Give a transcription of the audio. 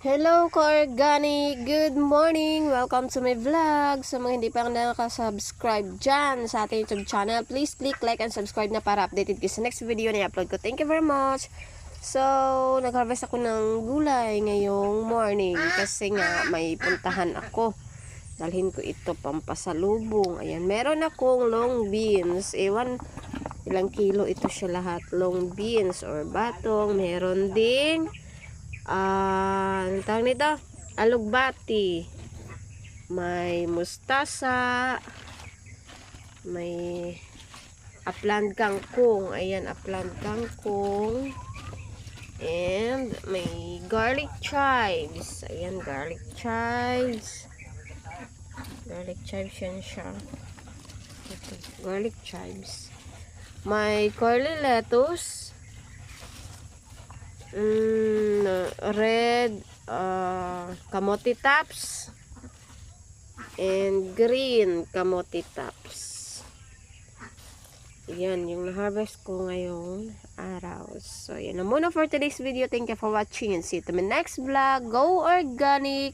Hello ka-organic! Good morning! Welcome to my vlog! Sa mga hindi pa nakasubscribe dyan sa ating YouTube channel, please click like and subscribe na para updated kayo sa next video na i-upload ko. Thank you very much! So, nag-harvest ako ng gulay ngayong morning kasi nga may puntahan ako. Dalhin ko ito pampasalubong. Ayan, meron akong long beans. Ewan, ilang kilo ito siya lahat. Long beans or batong. Meron ding ang tawag nito, alugbati, may mustasa, may aplan kangkong, ayan, aplan kangkong, and may garlic chives, ayan, garlic chives yan siya. Ito, garlic chives, may curly lettuce, red kamote tops and green kamote tops. Yan yung na-harvest ko ngayong araw. So yan na muna for today's video. Thank you for watching and see you to my next vlog. Go organic!